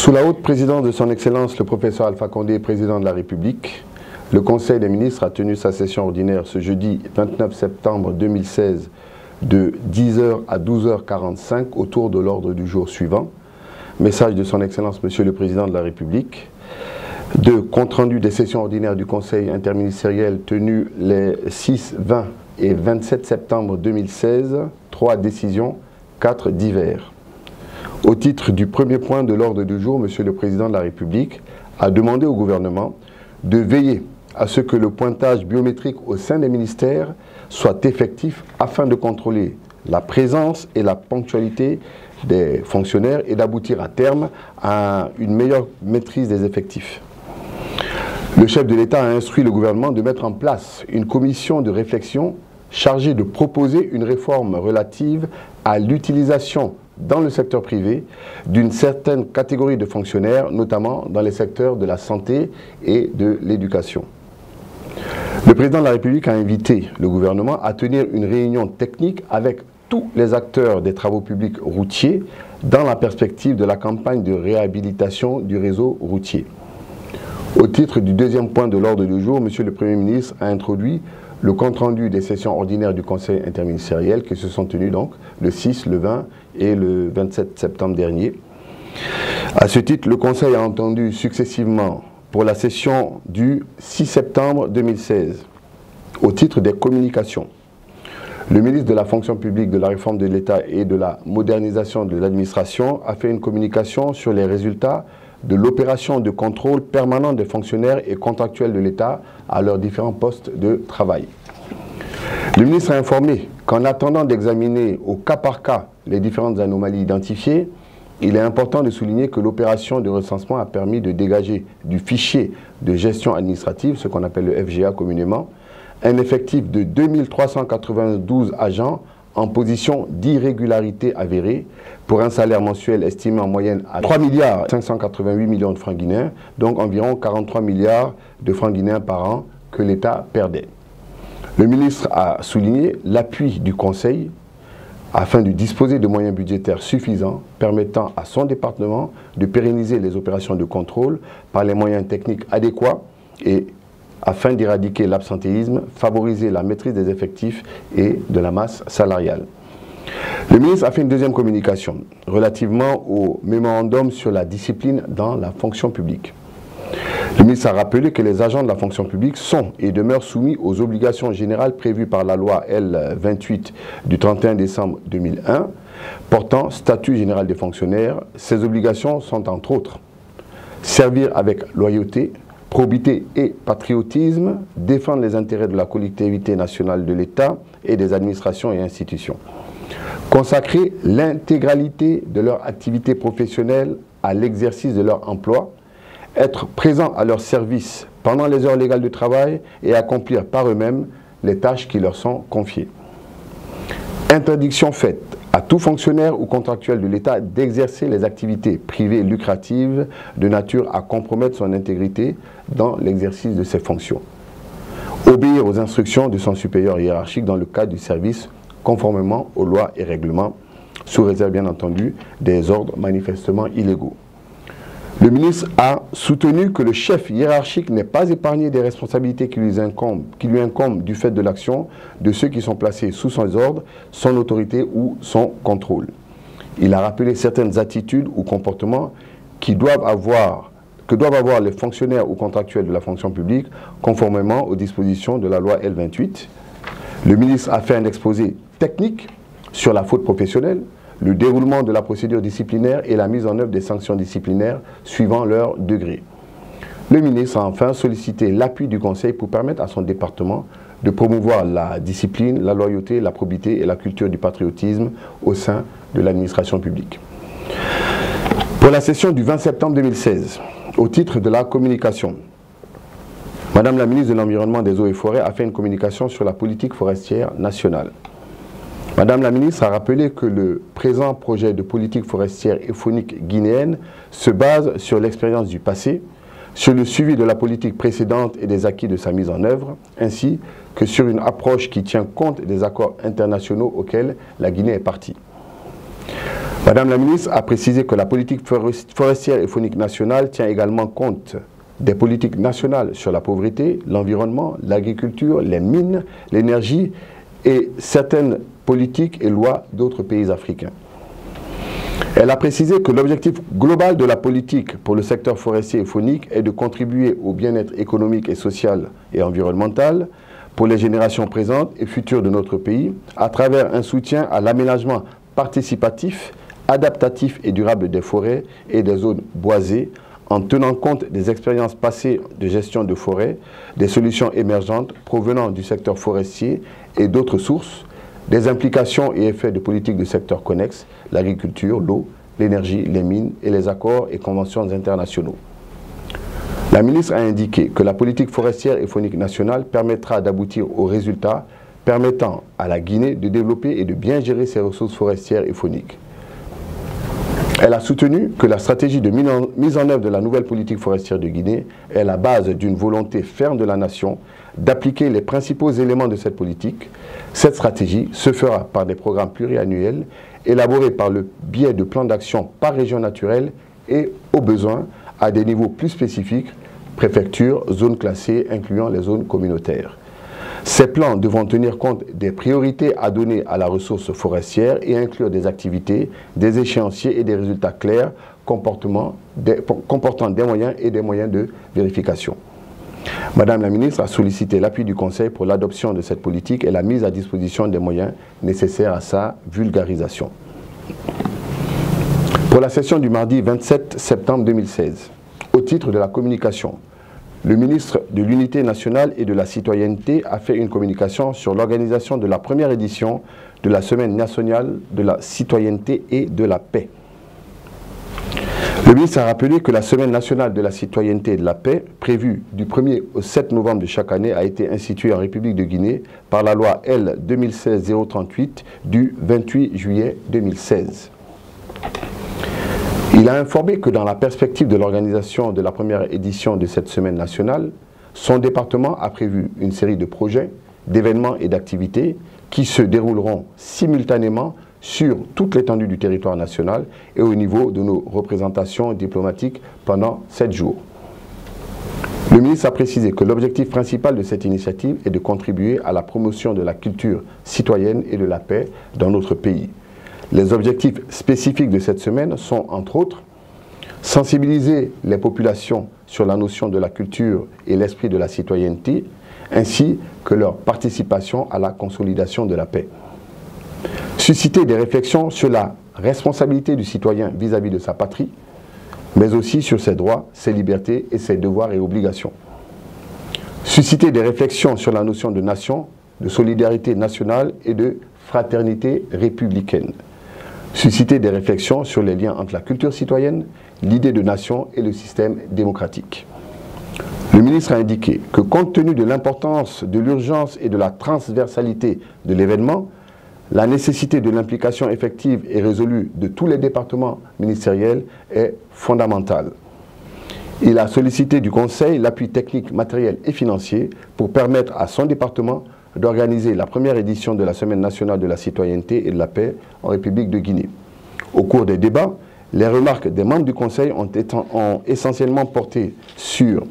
Sous la haute présidence de son Excellence le professeur Alpha Condé, président de la République, le Conseil des ministres a tenu sa session ordinaire ce jeudi 29 septembre 2016 de 10h à 12h45 autour de l'ordre du jour suivant. Message de son Excellence Monsieur le Président de la République. 2. Compte rendu des sessions ordinaires du Conseil interministériel tenues les 6, 20 et 27 septembre 2016. 3. Décisions. 4. Divers. Au titre du premier point de l'ordre du jour, Monsieur le Président de la République a demandé au gouvernement de veiller à ce que le pointage biométrique au sein des ministères soit effectif afin de contrôler la présence et la ponctualité des fonctionnaires et d'aboutir à terme à une meilleure maîtrise des effectifs. Le chef de l'État a instruit le gouvernement de mettre en place une commission de réflexion chargée de proposer une réforme relative à l'utilisation dans le secteur privé d'une certaine catégorie de fonctionnaires, notamment dans les secteurs de la santé et de l'éducation. Le président de la République a invité le gouvernement à tenir une réunion technique avec tous les acteurs des travaux publics routiers dans la perspective de la campagne de réhabilitation du réseau routier. Au titre du deuxième point de l'ordre du jour, Monsieur le Premier ministre a introduit le compte-rendu des sessions ordinaires du Conseil interministériel qui se sont tenues donc le 6, le 20 et le 27 septembre dernier. À ce titre, le Conseil a entendu successivement pour la session du 6 septembre 2016, au titre des communications, le ministre de la fonction publique, de la réforme de l'État et de la modernisation de l'administration a fait une communication sur les résultats de l'opération de contrôle permanent des fonctionnaires et contractuels de l'État à leurs différents postes de travail. Le ministre a informé qu'en attendant d'examiner au cas par cas les différentes anomalies identifiées, il est important de souligner que l'opération de recensement a permis de dégager du fichier de gestion administrative, ce qu'on appelle le FGA communément, un effectif de 2392 agents en position d'irrégularité avérée pour un salaire mensuel estimé en moyenne à 3 588 millions de francs guinéens, donc environ 43 milliards de francs guinéens par an que l'État perdait. Le ministre a souligné l'appui du Conseil afin de disposer de moyens budgétaires suffisants permettant à son département de pérenniser les opérations de contrôle par les moyens techniques adéquats et afin d'éradiquer l'absentéisme, favoriser la maîtrise des effectifs et de la masse salariale. Le ministre a fait une deuxième communication relativement au mémorandum sur la discipline dans la fonction publique. Le ministre a rappelé que les agents de la fonction publique sont et demeurent soumis aux obligations générales prévues par la loi L28 du 31 décembre 2001 portant statut général des fonctionnaires. Ces obligations sont entre autres servir avec loyauté, probité et patriotisme, défendre les intérêts de la collectivité nationale de l'État et des administrations et institutions. Consacrer l'intégralité de leur activité professionnelle à l'exercice de leur emploi, être présent à leur service pendant les heures légales de travail et accomplir par eux-mêmes les tâches qui leur sont confiées. Interdiction faite à tout fonctionnaire ou contractuel de l'État d'exercer les activités privées lucratives de nature à compromettre son intégrité dans l'exercice de ses fonctions. Obéir aux instructions de son supérieur hiérarchique dans le cadre du service conformément aux lois et règlements, sous réserve bien entendu des ordres manifestement illégaux. Le ministre a soutenu que le chef hiérarchique n'est pas épargné des responsabilités qui lui incombent du fait de l'action de ceux qui sont placés sous son ordre, son autorité ou son contrôle. Il a rappelé certaines attitudes ou comportements que doivent avoir les fonctionnaires ou contractuels de la fonction publique conformément aux dispositions de la loi L28. Le ministre a fait un exposé technique sur la faute professionnelle, le déroulement de la procédure disciplinaire et la mise en œuvre des sanctions disciplinaires suivant leur degré. Le ministre a enfin sollicité l'appui du Conseil pour permettre à son département de promouvoir la discipline, la loyauté, la probité et la culture du patriotisme au sein de l'administration publique. Pour la session du 20 septembre 2016, au titre de la communication, Madame la ministre de l'Environnement, des Eaux et Forêts a fait une communication sur la politique forestière nationale. Madame la ministre a rappelé que le présent projet de politique forestière et faunique guinéenne se base sur l'expérience du passé, sur le suivi de la politique précédente et des acquis de sa mise en œuvre, ainsi que sur une approche qui tient compte des accords internationaux auxquels la Guinée est partie. Madame la ministre a précisé que la politique forestière et faunique nationale tient également compte des politiques nationales sur la pauvreté, l'environnement, l'agriculture, les mines, l'énergie et certaines politiques et lois d'autres pays africains. Elle a précisé que l'objectif global de la politique pour le secteur forestier et faunique est de contribuer au bien-être économique et social et environnemental pour les générations présentes et futures de notre pays à travers un soutien à l'aménagement participatif, adaptatif et durable des forêts et des zones boisées en tenant compte des expériences passées de gestion de forêt, des solutions émergentes provenant du secteur forestier et d'autres sources, des implications et effets de politiques de secteurs connexes, l'agriculture, l'eau, l'énergie, les mines et les accords et conventions internationaux. La ministre a indiqué que la politique forestière et faunique nationale permettra d'aboutir aux résultats permettant à la Guinée de développer et de bien gérer ses ressources forestières et fauniques. Elle a soutenu que la stratégie de mise en œuvre de la nouvelle politique forestière de Guinée est la base d'une volonté ferme de la nation d'appliquer les principaux éléments de cette politique. Cette stratégie se fera par des programmes pluriannuels élaborés par le biais de plans d'action par région naturelle et, au besoin, à des niveaux plus spécifiques, préfectures, zones classées, incluant les zones communautaires. Ces plans devront tenir compte des priorités à donner à la ressource forestière et inclure des activités, des échéanciers et des résultats clairs comportant des moyens et des moyens de vérification. Madame la ministre a sollicité l'appui du Conseil pour l'adoption de cette politique et la mise à disposition des moyens nécessaires à sa vulgarisation. Pour la session du mardi 27 septembre 2016, au titre de la communication, le ministre de l'Unité nationale et de la citoyenneté a fait une communication sur l'organisation de la première édition de la Semaine nationale de la citoyenneté et de la paix. Le ministre a rappelé que la Semaine nationale de la citoyenneté et de la paix, prévue du 1er au 7 novembre de chaque année, a été instituée en République de Guinée par la loi L 2016-038 du 28 juillet 2016. Il a informé que dans la perspective de l'organisation de la première édition de cette semaine nationale, son département a prévu une série de projets, d'événements et d'activités qui se dérouleront simultanément sur toute l'étendue du territoire national et au niveau de nos représentations diplomatiques pendant 7 jours. Le ministre a précisé que l'objectif principal de cette initiative est de contribuer à la promotion de la culture citoyenne et de la paix dans notre pays. Les objectifs spécifiques de cette semaine sont, entre autres, sensibiliser les populations sur la notion de la culture et l'esprit de la citoyenneté, ainsi que leur participation à la consolidation de la paix. Susciter des réflexions sur la responsabilité du citoyen vis-à-vis de sa patrie, mais aussi sur ses droits, ses libertés et ses devoirs et obligations. Susciter des réflexions sur la notion de nation, de solidarité nationale et de fraternité républicaine. Susciter des réflexions sur les liens entre la culture citoyenne, l'idée de nation et le système démocratique. Le ministre a indiqué que compte tenu de l'importance, de l'urgence et de la transversalité de l'événement, la nécessité de l'implication effective et résolue de tous les départements ministériels est fondamentale. Il a sollicité du Conseil l'appui technique, matériel et financier pour permettre à son département d'organiser la première édition de la Semaine nationale de la citoyenneté et de la paix en République de Guinée. Au cours des débats, les remarques des membres du Conseil ont essentiellement porté sur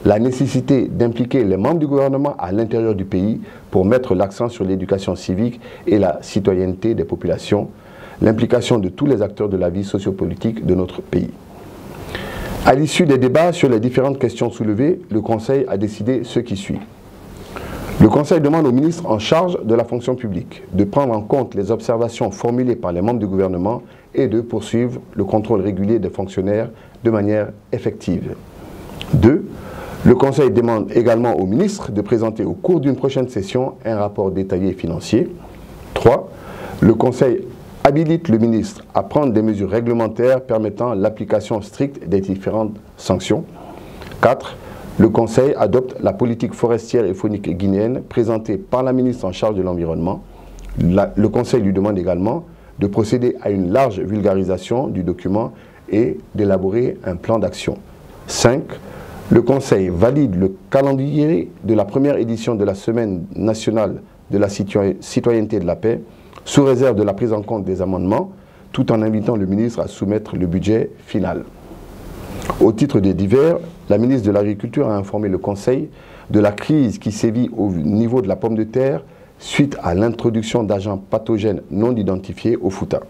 la nécessité d'impliquer les membres du gouvernement à l'intérieur du pays pour mettre l'accent sur l'éducation civique et la citoyenneté des populations, l'implication de tous les acteurs de la vie sociopolitique de notre pays. À l'issue des débats sur les différentes questions soulevées, le Conseil a décidé ce qui suit. Le Conseil demande au ministre en charge de la fonction publique de prendre en compte les observations formulées par les membres du gouvernement et de poursuivre le contrôle régulier des fonctionnaires de manière effective. 2. Le Conseil demande également au ministre de présenter au cours d'une prochaine session un rapport détaillé et financier. 3. Le Conseil habilite le ministre à prendre des mesures réglementaires permettant l'application stricte des différentes sanctions. 4. Le Conseil adopte la politique forestière et faunique guinéenne présentée par la ministre en charge de l'environnement. Le Conseil lui demande également de procéder à une large vulgarisation du document et d'élaborer un plan d'action. 5. Le Conseil valide le calendrier de la première édition de la Semaine nationale de la citoyenneté et de la paix, sous réserve de la prise en compte des amendements tout en invitant le ministre à soumettre le budget final. Au titre des divers, la ministre de l'Agriculture a informé le Conseil de la crise qui sévit au niveau de la pomme de terre suite à l'introduction d'agents pathogènes non identifiés au Fouta.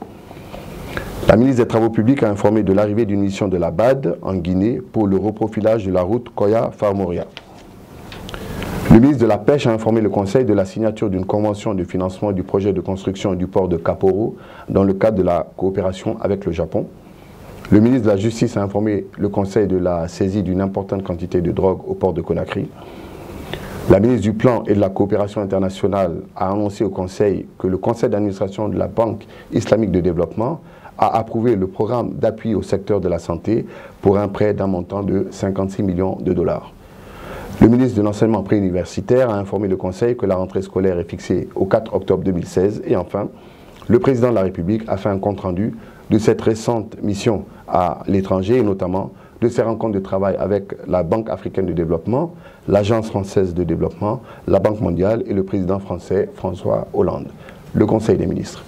La ministre des Travaux publics a informé de l'arrivée d'une mission de la BAD en Guinée pour le reprofilage de la route Koya-Farmoria. Le ministre de la Pêche a informé le Conseil de la signature d'une convention de financement du projet de construction du port de Kaporo dans le cadre de la coopération avec le Japon. Le ministre de la Justice a informé le Conseil de la saisie d'une importante quantité de drogue au port de Conakry. La ministre du Plan et de la Coopération internationale a annoncé au Conseil que le Conseil d'administration de la Banque islamique de développement a approuvé le programme d'appui au secteur de la santé pour un prêt d'un montant de 56 millions de dollars. Le ministre de l'Enseignement préuniversitaire a informé le Conseil que la rentrée scolaire est fixée au 4 octobre 2016. Et enfin, le président de la République a fait un compte-rendu de cette récente mission à l'étranger et notamment de ses rencontres de travail avec la Banque africaine de développement, l'Agence française de développement, la Banque mondiale et le président français François Hollande. Le Conseil des ministres.